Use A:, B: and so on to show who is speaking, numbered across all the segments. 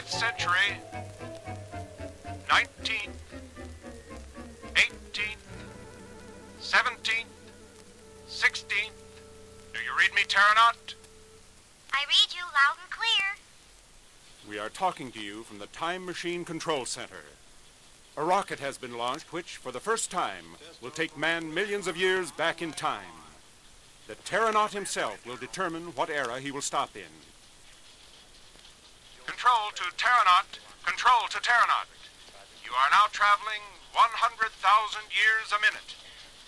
A: century, 19th, 18th, 17th, 16th. Do you read me, Terranaut?
B: I read you loud and clear.
C: We are talking to you from the Time Machine Control Center. A rocket has been launched which, for the first time, will take man millions of years back in time. The Terranaut himself will determine what era he will stop in.
A: Control to Terranaut. Control to Terranaut. You are now traveling 100,000 years a minute.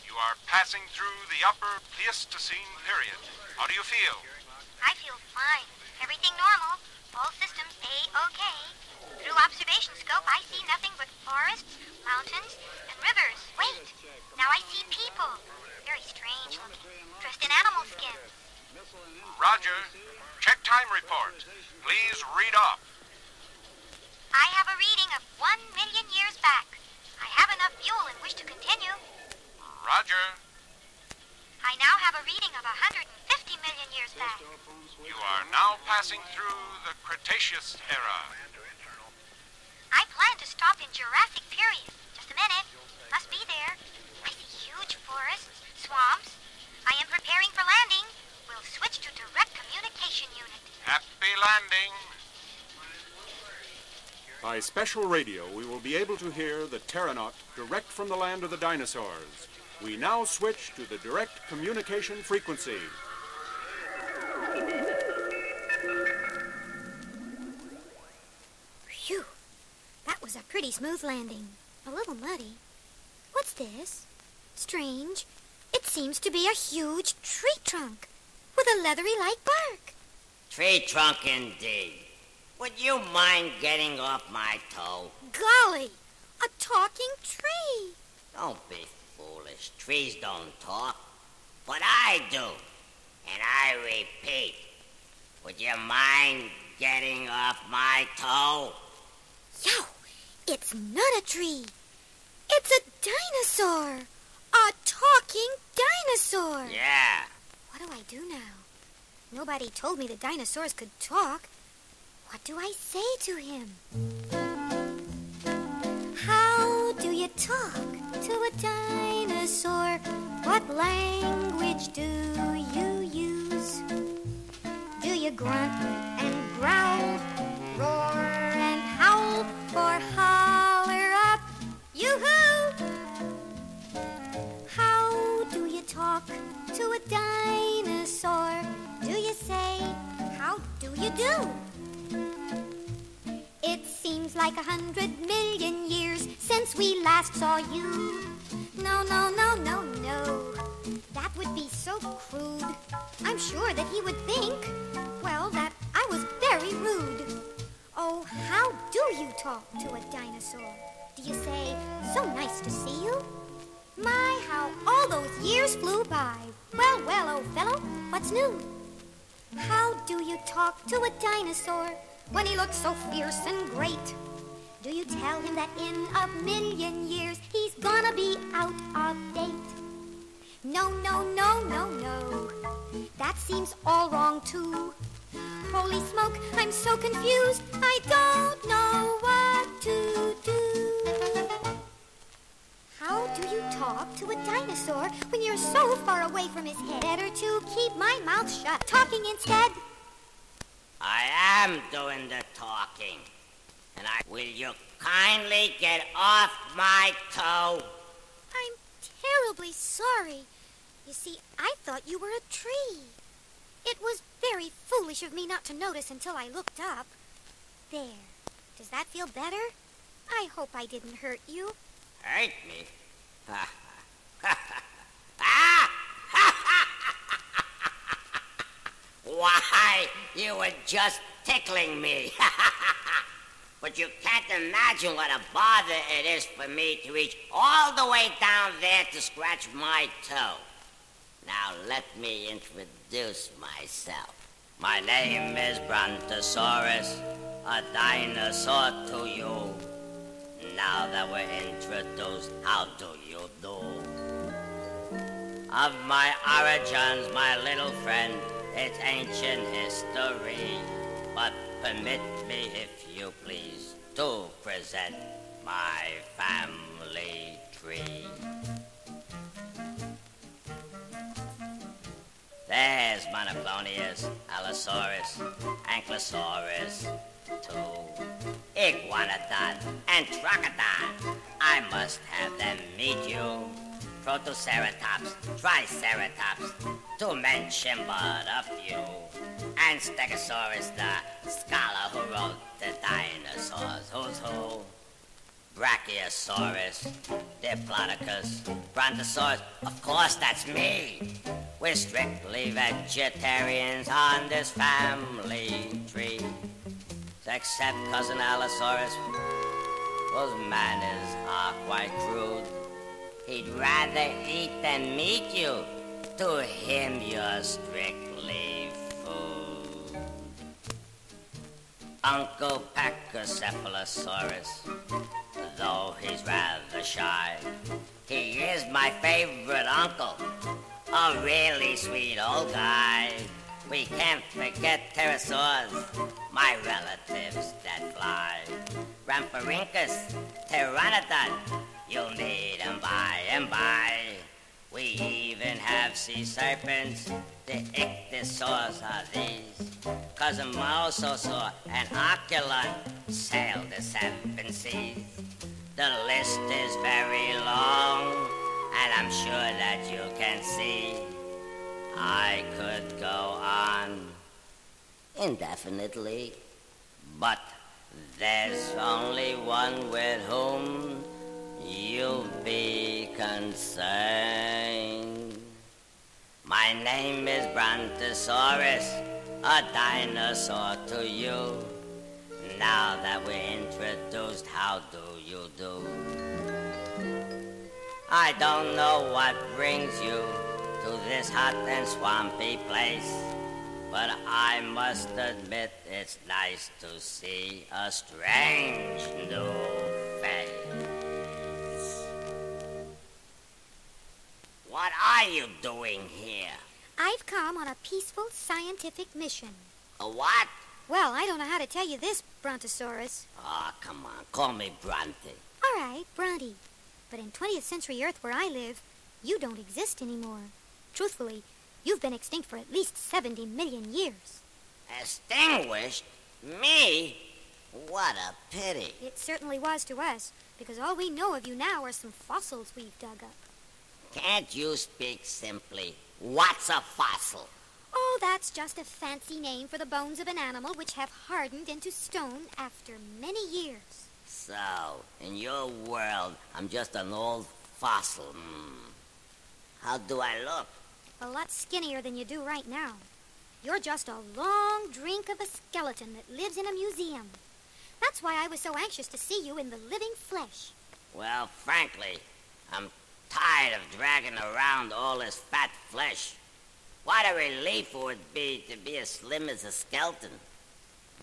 A: You are passing through the upper Pleistocene period. How do you feel?
B: I feel fine. Everything normal. All systems A-OK. Through observation scope, I see nothing but forests, mountains, and rivers. Wait, now I see people. Very strange looking, dressed in animal skins.
A: Roger. Check time report. Please read off.
B: I have a reading of 1 million years back. I have enough fuel in which to continue.
A: Roger.
B: I now have a reading of 150 million years back.
A: You are now passing through the Cretaceous era.
B: I plan to stop in Jurassic period. Just a minute. Must be there. I see huge forests, swamps. I am preparing for landing. We'll switch to direct communication unit.
A: Happy landing.
C: By special radio, we will be able to hear the Terranaut direct from the land of the dinosaurs. We now switch to the direct communication frequency.
D: Phew, that was a pretty smooth landing. A little muddy. What's this? Strange. It seems to be a huge tree trunk with a leathery-like bark.
E: Tree trunk indeed. Would you mind getting off my toe?
D: Golly, a talking tree.
E: Don't be foolish. Trees don't talk. But I do. And I repeat, would you mind getting off my toe?
D: Yo, it's not a tree. It's a dinosaur. A talking dinosaur.
E: Yeah.
D: What do I do now? Nobody told me the dinosaurs could talk. What do I say to him? How do you talk to a dinosaur? What language do you use? Do you grunt and growl, roar and howl, or holler up, yoo-hoo? How do you talk to a dinosaur? Do you say, how do you do? It seems like 100 million years since we last saw you. No, no, no, no, no. That would be so crude. I'm sure that he would think, well, that I was very rude. Oh, how do you talk to a dinosaur? Do you say, so nice to see you? My, how all those years flew by. Well, well, old fellow, what's new? How do you talk to a dinosaur when he looks so fierce and great? Do you tell him that in a million years he's gonna be out of date? No, no, no, no, no. That seems all wrong too. Holy smoke, I'm so confused. I don't know what to do. How do you talk to a dinosaur when you're so far away from his head? Better to keep my mouth shut, talking instead.
E: I am doing the talking. And will you kindly get off my toe?
D: I'm terribly sorry. You see, I thought you were a tree. It was very foolish of me not to notice until I looked up. There. Does that feel better? I hope I didn't hurt you.
E: Hurt me? Why, you were just tickling me. But you can't imagine what a bother it is for me to reach all the way down there to scratch my toe. Now let me introduce myself. My name is Brontosaurus, a dinosaur to you. Now that we're introduced, how do you do? Of my origins, my little friend, it's ancient history. But permit me, if you please, to present my family tree. There's Monoclonius, Allosaurus, Ankylosaurus, too. Iguanodon and Trochodon. I must have them meet you. Protoceratops, Triceratops, to mention but a few. And Stegosaurus, the scholar who wrote the dinosaurs. Who's who? Brachiosaurus, Diplodocus, Brontosaurus. Of course, that's me. We're strictly vegetarians on this family tree. Except Cousin Allosaurus, whose manners are quite crude. He'd rather eat than meet you. To him, you're strictly food. Uncle Pachycephalosaurus, though he's rather shy, he is my favorite uncle, a really sweet old guy. We can't forget pterosaurs, my relatives that fly. Rhamphorhynchus, Pteranodon, you'll meet 'em by and by. We even have sea serpents, the ichthyosaurs are these. Cousin Mosasaur and Oculon sail the 7 seas. The list is very long, and I'm sure that you can see I could go on indefinitely, but there's only one with whom you'll be concerned. My name is Brontosaurus, a dinosaur to you. Now that we're introduced, how do you do? I don't know what brings you to this hot and swampy place, but I must admit it's nice to see a strange new face. What are you doing here?
D: I've come on a peaceful scientific mission.
E: A what?
D: Well, I don't know how to tell you this, Brontosaurus.
E: Oh, come on, call me Bronte.
D: All right, Bronte. But in 20th century Earth where I live, you don't exist anymore. Truthfully, you've been extinct for at least 70 million years.
E: Extinguished? Me? What a pity.
D: It certainly was to us, because all we know of you now are some fossils we've dug up.
E: Can't you speak simply? What's a fossil?
D: Oh, that's just a fancy name for the bones of an animal which have hardened into stone after many years.
E: So, in your world, I'm just an old fossil. How do I look?
D: A lot skinnier than you do right now. You're just a long drink of a skeleton that lives in a museum. That's why I was so anxious to see you in the living flesh.
E: Well, frankly, I'm tired of dragging around all this fat flesh. What a relief it would be to be as slim as a skeleton.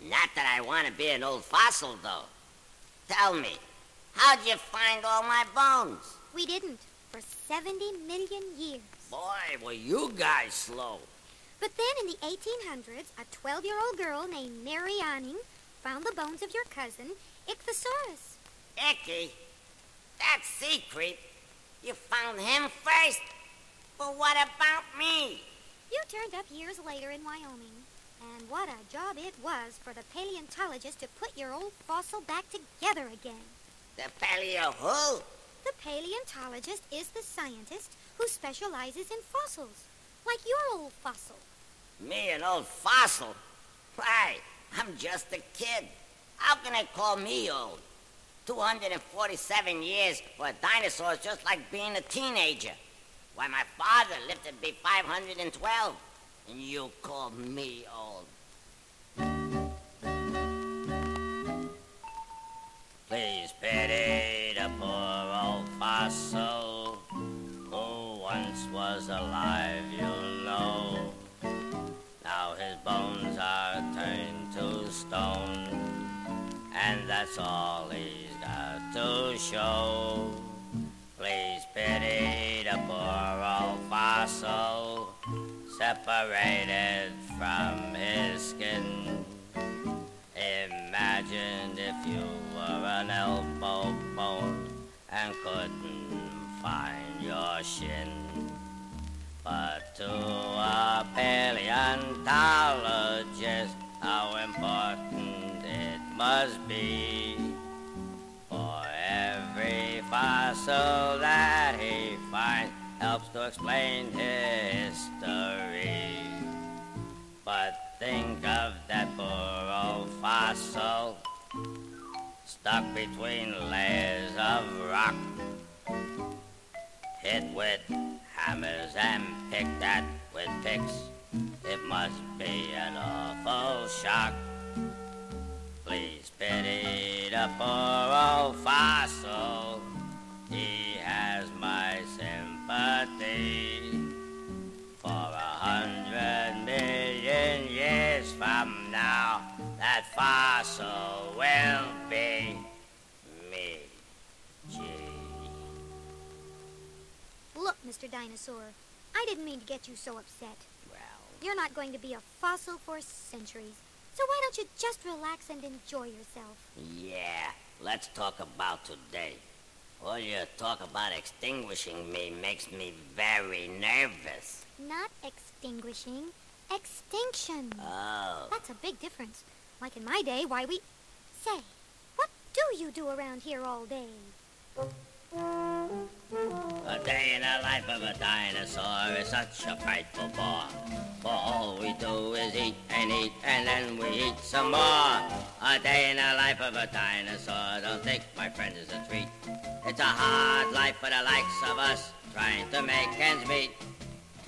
E: Not that I want to be an old fossil, though. Tell me, how'd you find all my bones?
D: We didn't, for 70 million years.
E: Boy, were you guys slow.
D: But then in the 1800s, a 12-year-old girl named Mary Anning found the bones of your cousin, Ichthyosaurus.
E: Icky? That sea creep? You found him first? But what about me?
D: You turned up years later in Wyoming. And what a job it was for the paleontologist to put your old fossil back together again.
E: The paleo who?
D: The paleontologist is the scientist who specializes in fossils, like your old fossil.
E: Me, an old fossil? Why, I'm just a kid. How can they call me old? 247 years for a dinosaur is just like being a teenager. Why, my father lived to be 512, and you call me old. Please pity the poor old fossil who once was alive, you'll know. Now his bones are turned to stone, and that's all he's got to show. Please pity the poor old fossil separated from his skin. an elbow bone and couldn't find your shin. But to a paleontologist, how important it must be. For every fossil that he finds helps to explain history. But think of that poor old fossil stuck between layers of rock, hit with hammers and picked at with picks. It must be an awful shock. Please pity the poor old fossil. He has my sympathy. For 100 million years from now, that fossil will be me. Gee.
D: Look, Mr. Dinosaur, I didn't mean to get you so upset.
E: Well,
D: You're not going to be a fossil for centuries. So why don't you just relax and enjoy yourself?
E: yeah, let's talk about today. All your talk about extinguishing me makes me very nervous.
D: Not extinguishing, extinction.
E: Oh.
D: That's a big difference. Like in my day, why we... Say, what do you do around here all day?
E: A day in the life of a dinosaur is such a frightful bore. For all we do is eat, and then we eat some more. A day in the life of a dinosaur, don't think, my friend, is a treat. It's a hard life for the likes of us, trying to make ends meet.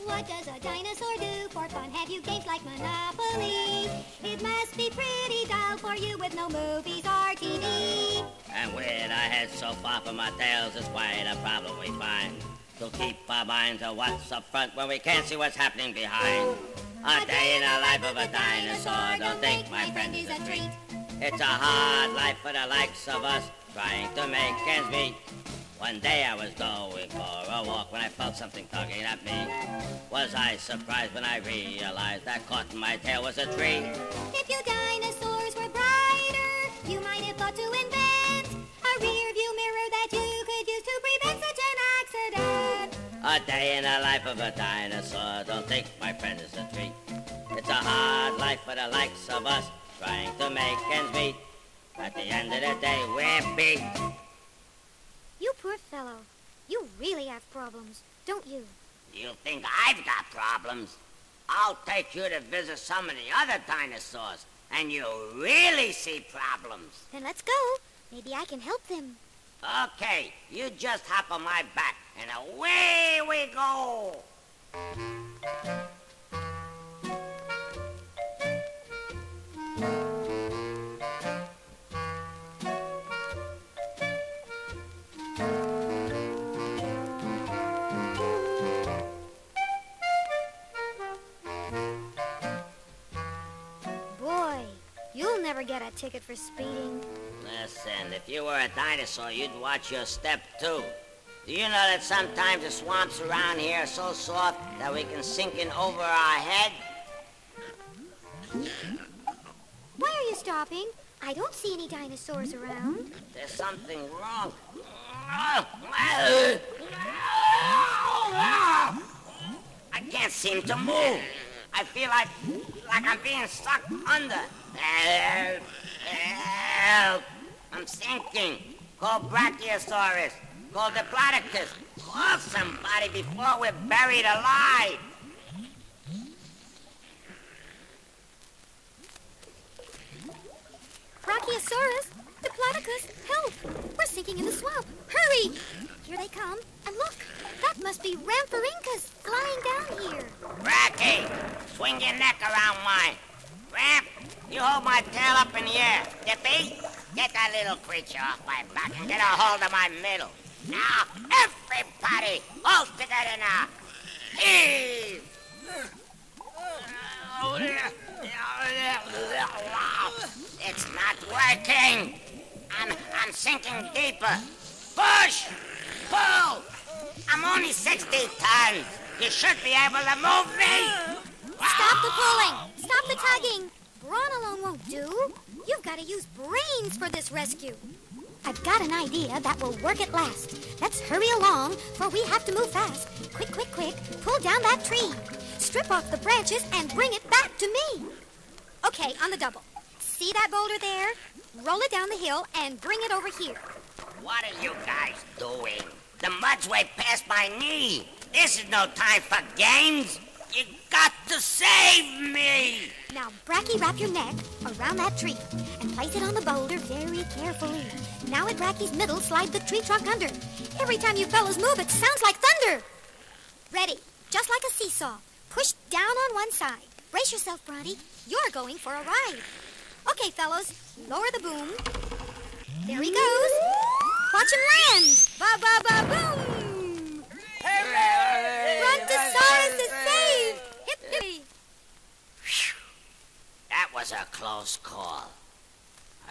D: What does a dinosaur do for fun? Have you games like Monopoly? It must be pretty dull for you with no movies or TV.
E: And with our heads so far from our tails, it's quite a problem we find. To keep our minds on what's up front when we can't see what's happening behind. A day in the life of a dinosaur, don't think, my friend, is a treat. It's a hard life for the likes of us, trying to make ends meet. One day I was going for a walk when I felt something tugging at me. Was I surprised when I realized that caught in my tail was a tree?
D: If you dinosaurs were brighter, you might have thought to invent a rear view mirror that you could use to prevent such an accident.
E: A day in the life of a dinosaur, don't think, my friend, is a treat. It's a hard life for the likes of us, trying to make ends meet. At the end of the day, we're beat.
D: You poor fellow. You really have problems, don't you?
E: You think I've got problems? I'll take you to visit some of the other dinosaurs, and you'll really see problems.
D: Then let's go. Maybe I can help them.
E: Okay, you just hop on my back, and away we go.
D: Boy, you'll never get a ticket for speeding.
E: Listen, if you were a dinosaur, you'd watch your step, too. Do you know that sometimes the swamps around here are so soft that we can sink in over our head?
D: Why are you stopping? I don't see any dinosaurs around.
E: There's something wrong. I can't seem to move. I feel like I'm being sucked under. Help! I'm sinking. Call Brachiosaurus. Call Diplodocus. Call somebody before we're buried alive.
D: Brachiosaurus, Diplodocus, help! We're sinking in the swamp. Hurry! Here they come. And look, that must be Ramphorhynchus flying down here.
E: Bracky, swing your neck around mine. Ramp, you hold my tail up in the air. Dippy, get that little creature off my back and get a hold of my middle. Now, everybody, all together now. Heave! It's not working. I'm sinking deeper. Push! Pull! I'm only 60 tons. You should be able to move me.
D: Stop the pulling! Stop the tugging! Brawn alone won't do. You've got to use brains for this rescue. I've got an idea that will work at last. Let's hurry along, for we have to move fast. Quick, quick, quick. Pull down that tree. Strip off the branches and bring it back to me. Okay, on the double. See that boulder there? Roll it down the hill and bring it over here.
E: What are you guys doing? The mud's way past my knee. This is no time for games. You got to save me.
D: Now, Bracky, wrap your neck around that tree and place it on the boulder very carefully. Now at Bracky's middle, slide the tree trunk under. Every time you fellows move, it sounds like thunder. Ready, just like a seesaw. Push down on one side. Brace yourself, Bronte. You're going for a ride. Okay, fellows, lower the boom. There he goes. Watch him land. Ba-ba-ba-boom. Brontosaurus is saved. Hip, hip.
E: That was a close call.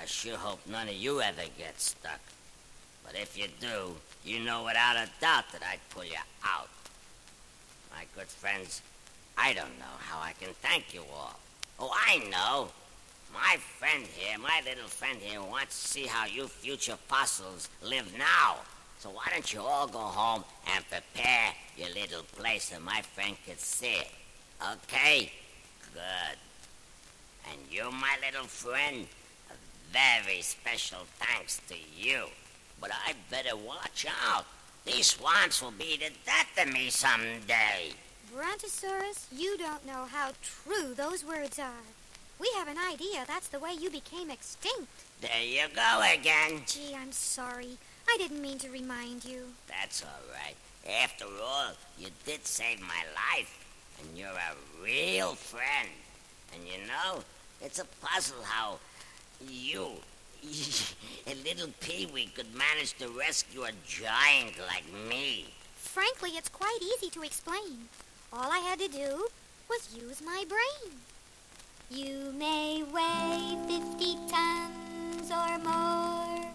E: I sure hope none of you ever get stuck. But if you do, you know without a doubt that I'd pull you out. My good friends, I don't know how I can thank you all. Oh, I know. My friend here, my little friend here, wants to see how you future fossils live now. So why don't you all go home and prepare your little place so my friend could see it? Okay? Good. And you, my little friend, a very special thanks to you. But I better watch out. These swans will be the death of me someday.
D: Brontosaurus, you don't know how true those words are. We have an idea that's the way you became extinct.
E: There you go again.
D: Gee, I'm sorry. I didn't mean to remind you.
E: That's all right. After all, you did save my life. And you're a real friend. And you know, it's a puzzle how you, a little peewee, could manage to rescue a giant like me.
D: Frankly, it's quite easy to explain. All I had to do was use my brain. You may weigh 50 tons or more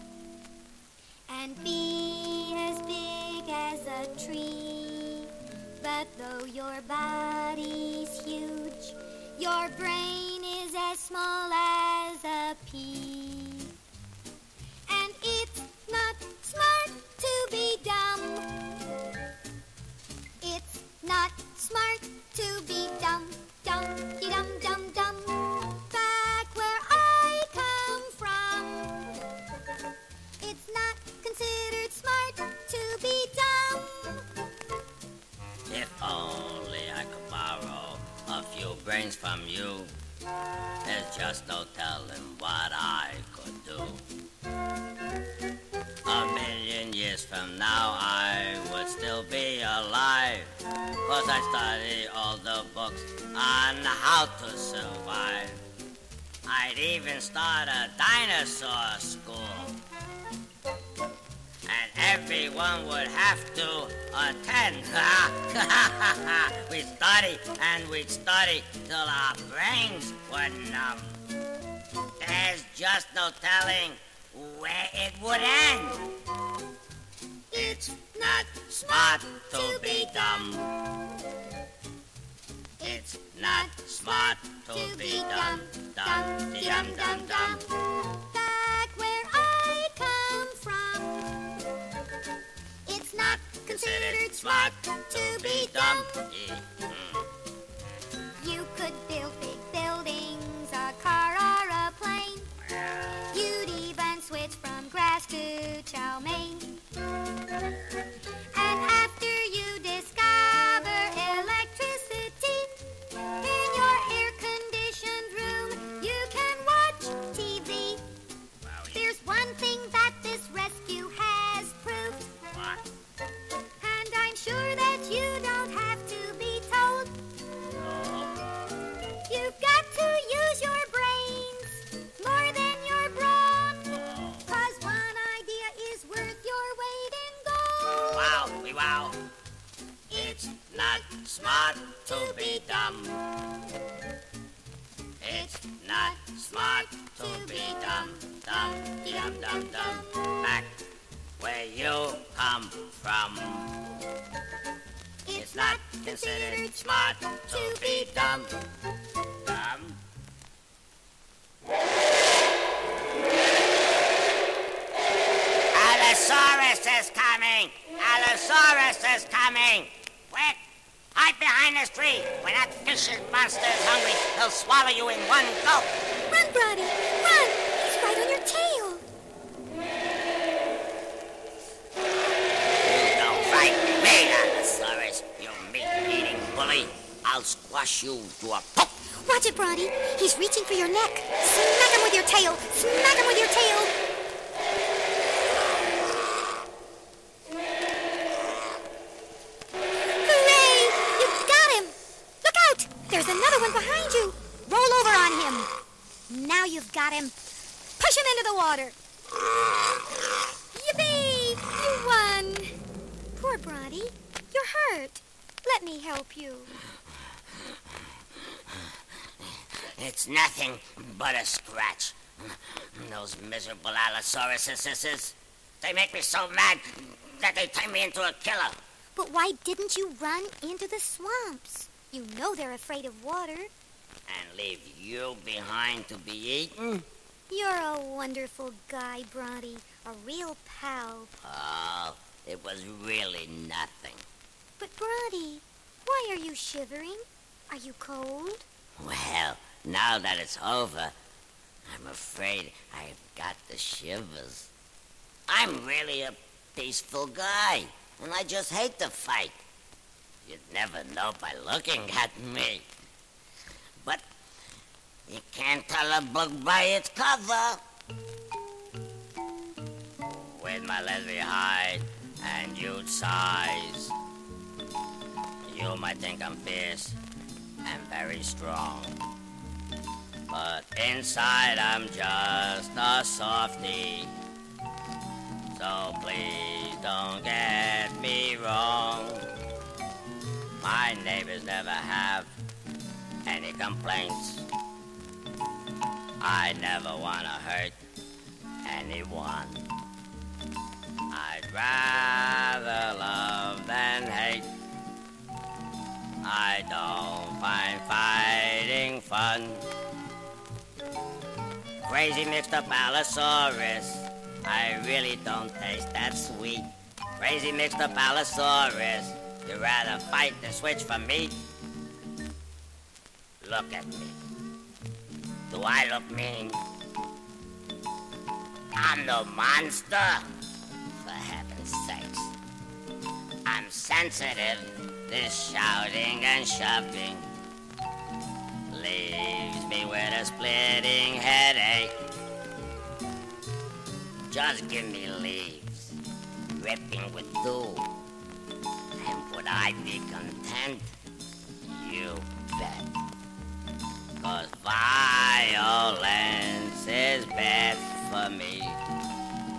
D: and be as big as a tree. But though your body's huge, your brain is as small as a pea. And it's not smart to be dumb. It's not smart to be dumb, dum, dum, dum. Back where I come from, it's not considered smart to be dumb.
E: If only I could borrow a few brains from you, there's just no telling what I could do. A million years from now I would still be alive, 'cause I study all the books on how to survive. I'd even start a dinosaur school, and everyone would have to attend. We'd study and we'd study till our brains were numb. There's just no telling where it would end. It's not smart to be dumb. It's not smart to be dumb, dum, dum, dum, dum.
D: Back where I come from, it's not considered smart to be dumb. You could build big buildings, a car or a plane. You'd even switch from grass to chow mein. And after you discover electricity, in your air-conditioned room, you can watch TV. There's one thing that this rescue has proved.
E: What?
D: And I'm sure that you don't have to be told. You've got to use your brains more than your brawn, 'cause one idea is worth your weight in gold.
E: Wow, wow. It's not smart to be dumb. It's not smart to be dumb, dum, dum, dum, dum. Back where you come from, it's not considered smart to be dumb. Dumb. this tree. When that vicious monster is hungry, he'll swallow you in one gulp.
D: Run, Brody, run! He's right on your tail.
E: You don't frighten me, Dinosaurus, you meat-eating bully. I'll squash you to a pulp.
D: Watch it, Brody. He's reaching for your neck. Smack him with your tail. Smack him with your tail. Hooray! You got him. Look out. There's another one behind you. Roll over on him. Now you've got him. Push him into the water. Yippee! You won. Poor Brody. You're hurt. Let me help you.
E: It's nothing but a scratch. Those miserable Allosauruses, they make me so mad that they turn me into a killer.
D: But why didn't you run into the swamps? You know they're afraid of water.
E: And leave you behind to be eaten?
D: You're a wonderful guy, Brody. A real pal.
E: Oh, it was really nothing.
D: But Brody, why are you shivering? Are you cold?
E: Well, now that it's over, I'm afraid I've got the shivers. I'm really a peaceful guy, and I just hate to fight. You'd never know by looking at me. But you can't tell a book by its cover. With my leathery hide and huge size, you might think I'm fierce and very strong. But inside I'm just a softie. So please don't get me wrong. My neighbors never have any complaints. I never want to hurt anyone. I'd rather love than hate. I don't find fighting fun. Crazy mixed up Allosaurus, I really don't taste that sweet. Crazy mixed up Allosaurus, you'd rather fight than switch for meat? Look at me. Do I look mean? I'm no monster, for heaven's sakes. I'm sensitive. This shouting and shoving leaves me with a splitting headache. Just give me leaves, dripping with dew, and would I be content? You bet. 'Cause violence is bad for me.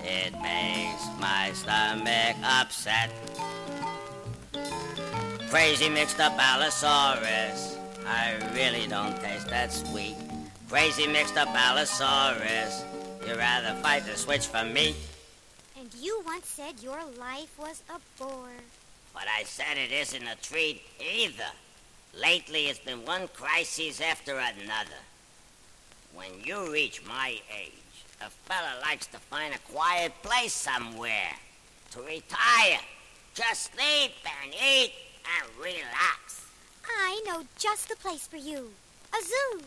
E: It makes my stomach upset. Crazy mixed up Allosaurus, I really don't taste that sweet. Crazy mixed up Allosaurus, you'd rather fight than switch for meat?
D: And you once said your life was a bore.
E: But I said it isn't a treat either. Lately it's been one crisis after another. When you reach my age, a fella likes to find a quiet place somewhere to retire. Just sleep and eat and relax.
D: I know just the place for you. A zoo.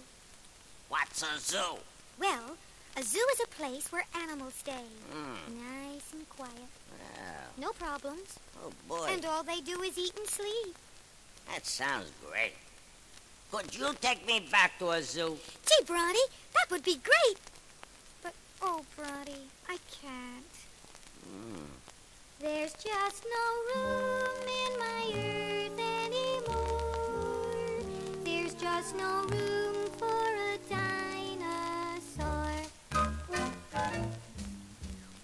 E: What's a zoo?
D: Well, a zoo is a place where animals stay. Nice and quiet.
E: Well,
D: No problems.
E: oh boy,
D: And all they do is eat and sleep.
E: that sounds great. Could you take me back to a zoo?
D: Gee, Brody, that would be great. But, oh, Brody, I can't. There's just no room in my earth anymore. There's just no room for a dinosaur.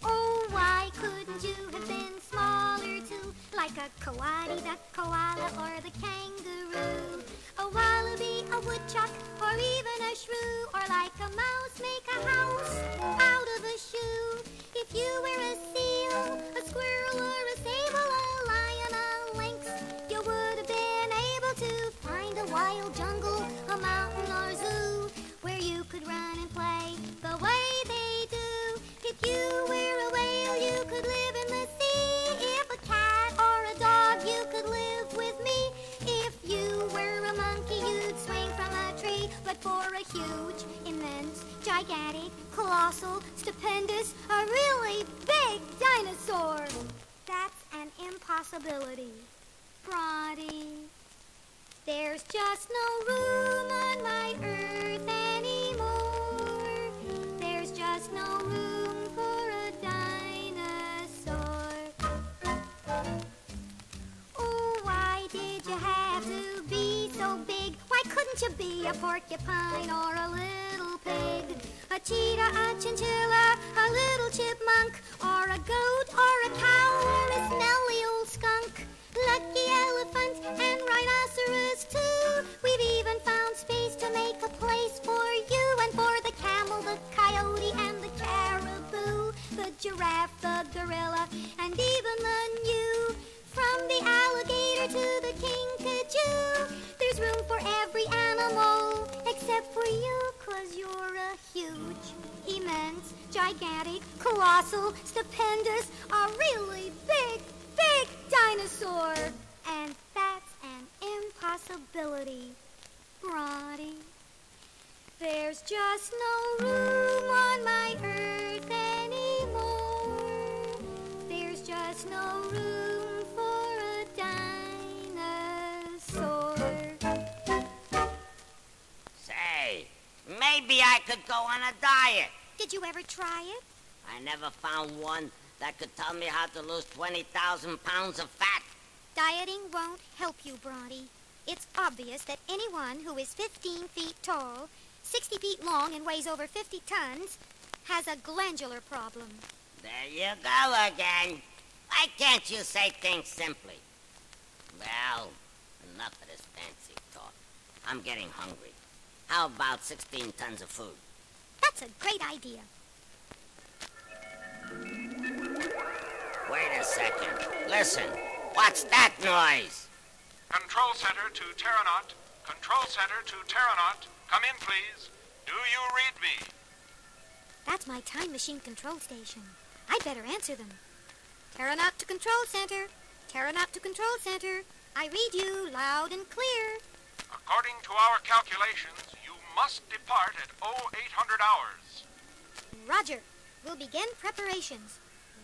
D: Oh, why couldn't you have been smaller too? Like a coati, the koala, or the kangaroo. A wallaby, a woodchuck, or even a shrew. Or like a mouse, make a house out of a shoe. If you were a seal, a squirrel, or a sable, a lion, a lynx, you would have been able to find a wild jungle, a mountain, or zoo where you could run and play the way they do. If you were a whale, you could live in the sea. If a cat or a dog, you could live with me. If you were but for a huge, immense, gigantic, colossal, stupendous, a really big dinosaur. That's an impossibility. Bronte, there's just no room on my earth anymore. There's just no room for a dinosaur. Oh, why did you have to be so big? Why couldn't you be a porcupine or a little pig? A cheetah, a chinchilla, a little chipmunk, or a goat, or a cow, or a smelly old skunk. Lucky elephant and rhinoceros too. We've even found space to make a place for you and for the camel, the coyote, and the caribou, the giraffe, the gorilla, and even the gnu. From the alligator to the kinkajou, there's room for every animal except for you, 'cause you're a huge, immense, gigantic, colossal, stupendous, a really big dinosaur. And that's an impossibility, Bronte. There's just no room on my earth anymore. There's just no room for a dinosaur.
E: Say, maybe I could go on a diet.
D: Did you ever try it?
E: I never found one that could tell me how to lose 20,000 pounds of fat.
D: Dieting won't help you, Bronte. It's obvious that anyone who is 15 feet tall, 60 feet long, and weighs over 50 tons has a glandular problem.
E: There you go again. Why can't you say things simply? Well, enough of this fancy talk. I'm getting hungry. How about 16 tons of food?
D: That's a great idea.
E: Wait a second. Listen. What's that noise?
A: Control center to Terranaut. Control center to Terranaut. Come in, please. Do you read me?
D: That's my time machine control station. I'd better answer them. Terranaut to control center. Terranaut to control center. I read you loud and clear.
A: According to our calculations, you must depart at 0800 hours.
D: Roger. We'll begin preparations.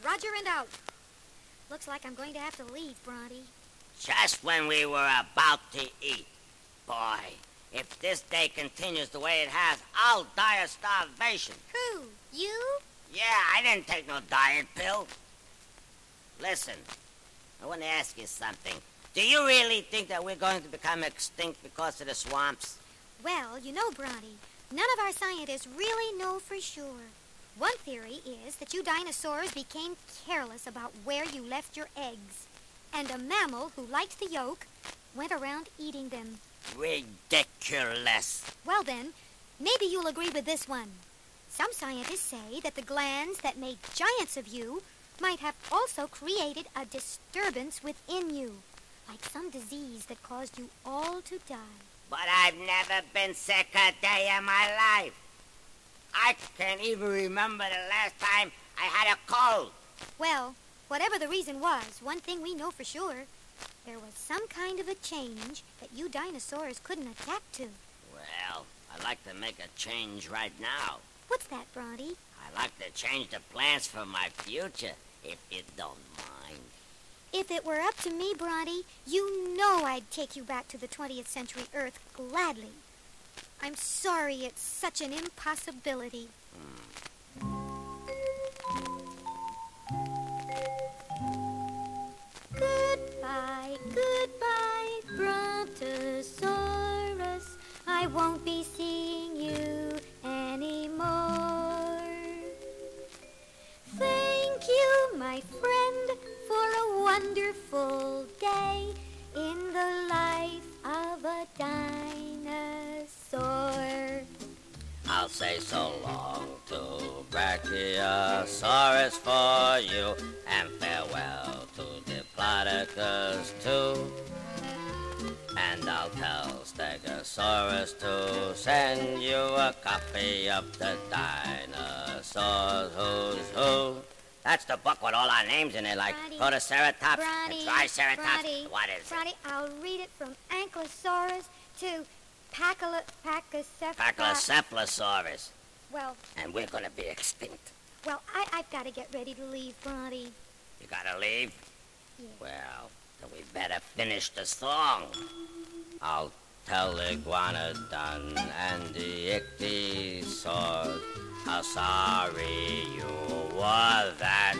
D: Roger and out. Looks like I'm going to have to leave, Bronte.
E: Just when we were about to eat. Boy, if this day continues the way it has, I'll die of starvation.
D: Who? You?
E: Yeah, I didn't take no diet pill. Listen, I want to ask you something. Do you really think that we're going to become extinct because of the swamps?
D: Well, you know, Bronte, none of our scientists really know for sure. One theory is that you dinosaurs became careless about where you left your eggs, and a mammal who liked the yolk went around eating them.
E: Ridiculous.
D: Well then, maybe you'll agree with this one. Some scientists say that the glands that made giants of you might have also created a disturbance within you, like some disease that caused you all to die.
E: But I've never been sick a day in my life. I can't even remember the last time I had a cold.
D: Well, whatever the reason was, one thing we know for sure, there was some kind of a change that you dinosaurs couldn't adapt to.
E: Well, I'd like to make a change right now.
D: What's that, Bronte?
E: I'd like to change the plans for my future, if you don't mind.
D: If it were up to me, Bronte, you know I'd take you back to the 20th century Earth gladly. I'm sorry it's such an impossibility. Goodbye, goodbye, Brontosaurus. I won't be seeing you anymore. Thank you, my friend, for a wonderful day in the life of a dinosaur.
E: I'll say so long to Brachiosaurus for you, and farewell to Diplodocus too. And I'll tell Stegosaurus to send you a copy of the Dinosaurs Who's Who. That's the book with all our names in it, like
D: Bronte,
E: Protoceratops
D: Bronte,
E: and Triceratops.
D: Bronte,
E: What is it?
D: Bronte, I'll read it from Ankylosaurus to
E: Pachycephalosaurus.
D: Well,
E: And we're gonna be extinct.
D: I've got to get ready to leave, Bronte.
E: You gotta leave?
D: Yeah.
E: Well, then we better finish the song. I'll tell Iguanodon and the Ichthyosaur how sorry you were that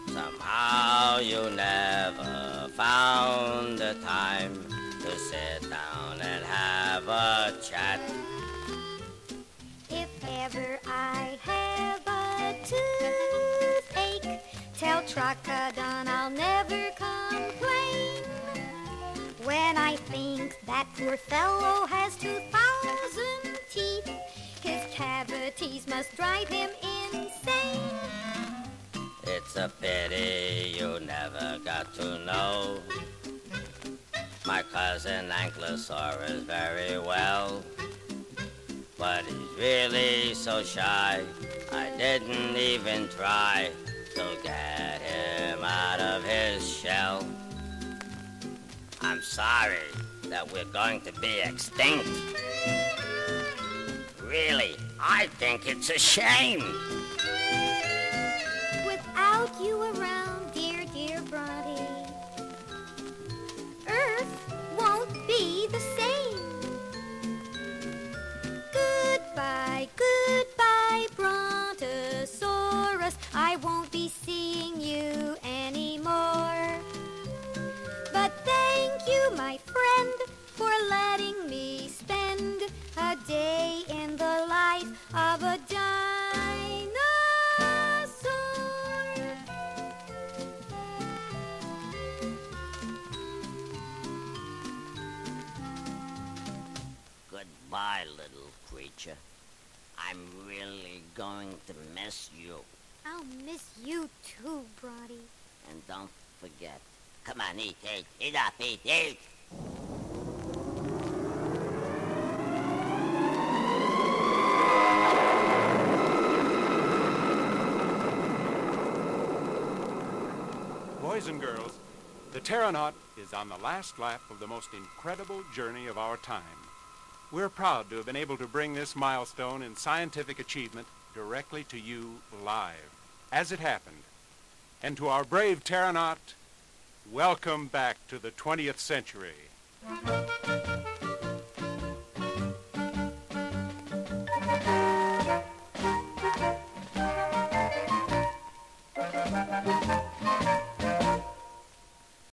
E: somehow you never found the time to sit down and have a chat.
D: If ever I have a toothache, tell Trocodon I'll never complain. When I think that poor fellow has 2,000 teeth, his cavities must drive him insane.
E: It's a pity you never got to know my cousin Ankylosaurus very well. But he's really so shy, I didn't even try to get him out of his shell. I'm sorry that we're going to be extinct. Really, I think it's a shame.
D: Without you around, dear, dear Bronte, Earth won't be the same. Goodbye, goodbye, Brontosaurus. I won't be seeing you anymore. But thank you, my friend, for letting me spend a day in the life of a dinosaur.
E: Goodbye, little creature. I'm really going to miss you.
D: I'll miss you too, Bronte.
E: And don't forget. Come on, eat up, eat.
C: Boys and girls, the Pteronaut is on the last lap of the most incredible journey of our time. We're proud to have been able to bring this milestone in scientific achievement directly to you live, as it happened. And to our brave Pteronaut, welcome back to the 20th century.